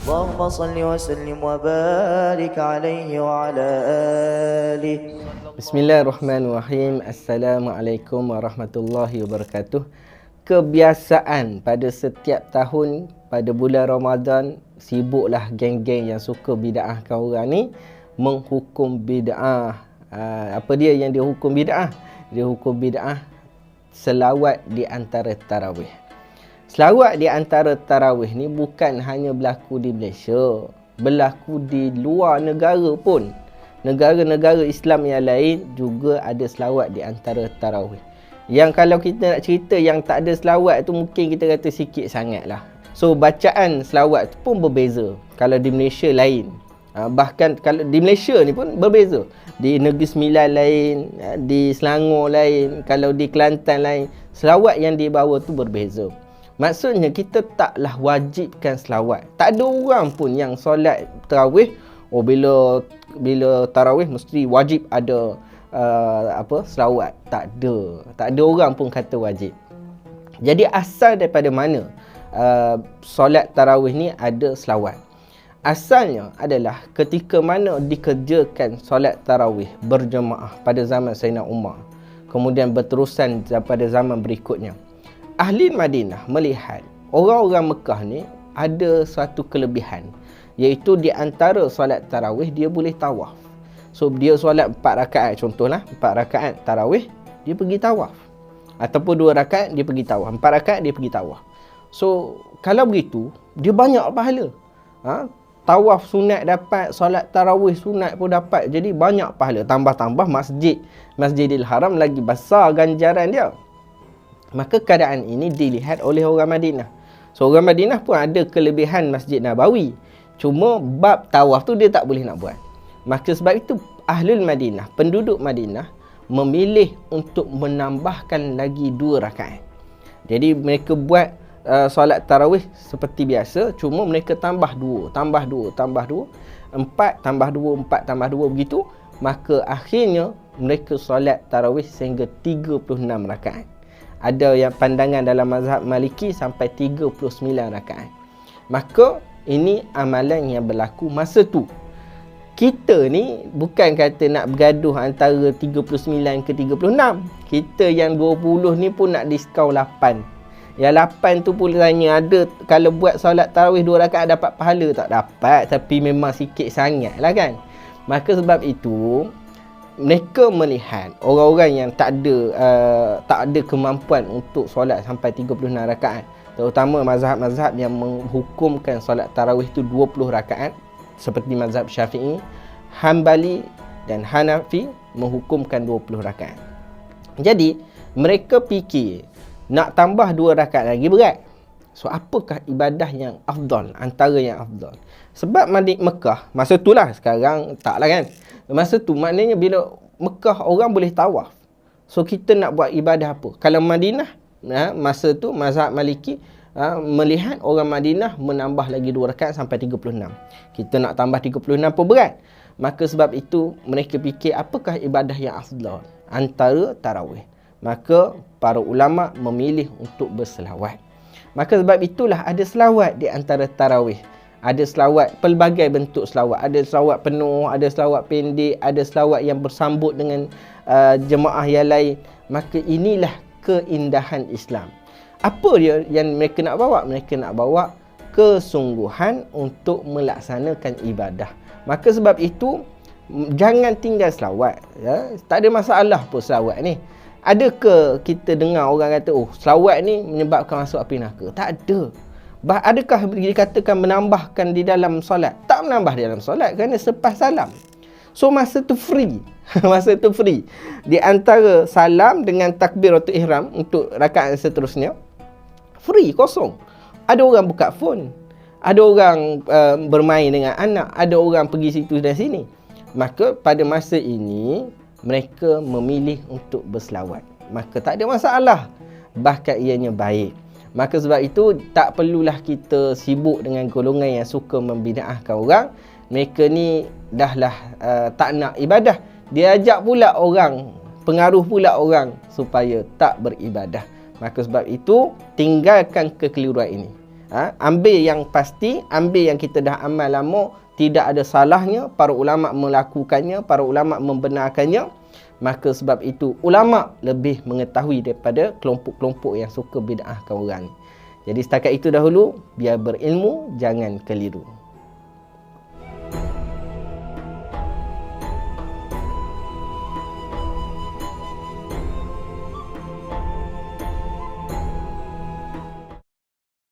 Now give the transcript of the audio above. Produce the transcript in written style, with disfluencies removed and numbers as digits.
اللهم صل وسلم وبارك عليه وعلى آله. Bismillahirrahmanirrahim. Assalamualaikum warahmatullahi wabarakatuh. Kebiasaan pada setiap tahun pada bulan Ramadan, sibuklah geng-geng yang suka bid'ahkan orang ni menghukum bid'ah. Apa dia yang dia hukum bid'ah? Dia hukum bid'ah selawat di antara tarawih. Selawat di antara tarawih ni bukan hanya berlaku di Malaysia, berlaku di luar negara pun. Negara-negara Islam yang lain juga ada selawat di antara tarawih. Yang kalau kita nak cerita yang tak ada selawat tu mungkin kita kata sikit sangat lah. So bacaan selawat tu pun berbeza. Kalau di Malaysia lain. Bahkan kalau di Malaysia ni pun berbeza. Di Negeri Sembilan lain, di Selangor lain, kalau di Kelantan lain. Selawat yang dibawa tu berbeza. Maksudnya kita taklah wajibkan selawat. Tak ada orang pun yang solat tarawih, bila tarawih mesti wajib ada selawat. Tak ada orang pun kata wajib. Jadi asal daripada mana solat tarawih ni ada selawat? Asalnya adalah ketika mana dikerjakan solat tarawih berjemaah pada zaman Sayyidina Umar, kemudian berterusan pada zaman berikutnya. Ahli Madinah melihat orang-orang Mekah ni ada suatu kelebihan, iaitu di antara solat tarawih dia boleh tawaf. So dia solat 4 rakaat, contohlah 4 rakaat tarawih, dia pergi tawaf. Ataupun 2 rakaat dia pergi tawaf, 4 rakaat dia pergi tawaf. So kalau begitu dia banyak pahala. Tawaf sunat dapat, solat tarawih sunat pun dapat. Jadi banyak pahala. Tambah-tambah Masjidil Haram lagi besar ganjaran dia. Maka keadaan ini dilihat oleh orang Madinah. So orang Madinah pun ada kelebihan Masjid Nabawi. Cuma bab tawaf tu dia tak boleh nak buat. Maka sebab itu Ahlul Madinah, penduduk Madinah, memilih untuk menambahkan lagi 2 rakaat. Jadi mereka buat solat tarawih seperti biasa, cuma mereka tambah 2, 4 tambah 2, 4 tambah 2 begitu. Maka akhirnya mereka solat tarawih sehingga 36 rakaat. Ada yang pandangan dalam mazhab Maliki sampai 39 rakaat. Maka ini amalan yang berlaku masa tu. Kita ni bukan kata nak bergaduh antara 39 ke 36. Kita yang 20 ni pun nak diskaun 8. Yang 8 tu pun tanya ada kalau buat solat tarawih 2 rakaat dapat pahala tak? Dapat, tapi memang sikit sangat lah kan. Maka sebab itu mereka melihat orang-orang yang tak ada kemampuan untuk solat sampai 36 rakaat, terutama mazhab-mazhab yang menghukumkan solat tarawih itu 20 rakaat seperti mazhab Syafi'i, Hambali dan Hanafi menghukumkan 20 rakaat. Jadi mereka fikir nak tambah 2 rakaat lagi berat. So apakah ibadah yang afdal, antara yang afdal? Sebab Mekah masa tu lah, sekarang taklah kan. Masa tu maknanya bila Mekah orang boleh tawaf. So kita nak buat ibadah apa? Kalau Madinah, masa tu mazhab Maliki melihat orang Madinah menambah lagi 2 rakaat sampai 36. Kita nak tambah 36 pun berat. Maka sebab itu mereka fikir apakah ibadah yang afdal antara tarawih. Maka para ulama memilih untuk berselawat. Maka sebab itulah ada selawat di antara tarawih. Ada selawat, pelbagai bentuk selawat. Ada selawat penuh, ada selawat pendek, ada selawat yang bersambut dengan jemaah yang lain. Maka inilah keindahan Islam. Apa dia yang mereka nak bawa? Mereka nak bawa kesungguhan untuk melaksanakan ibadah. Maka sebab itu jangan tinggal selawat. Tak ada masalah pun selawat ni. Adakah kita dengar orang kata, selawat ni menyebabkan masuk api neraka? Tak ada. Adakah dikatakan menambahkan di dalam solat? Tak menambah di dalam solat kerana selepas salam. So masa tu free. Masa tu free. Di antara salam dengan takbiratul ihram untuk rakaat seterusnya, free, kosong. Ada orang buka phone. Ada orang bermain dengan anak. Ada orang pergi situ dan sini. Maka pada masa ini mereka memilih untuk berselawat. Maka tak ada masalah. Bahkan ianya baik. Maka sebab itu tak perlulah kita sibuk dengan golongan yang suka membida'ahkan orang. Mereka ni dahlah tak nak ibadah. Dia ajak pula orang, pengaruh pula orang supaya tak beribadah. Maka sebab itu tinggalkan kekeliruan ini. Ambil yang pasti, ambil yang kita dah amal lama, tidak ada salahnya para ulama melakukannya, para ulama membenarkannya. Maka sebab itu ulama lebih mengetahui daripada kelompok-kelompok yang suka bid'ahkan orang. Jadi setakat itu dahulu, biar berilmu, jangan keliru.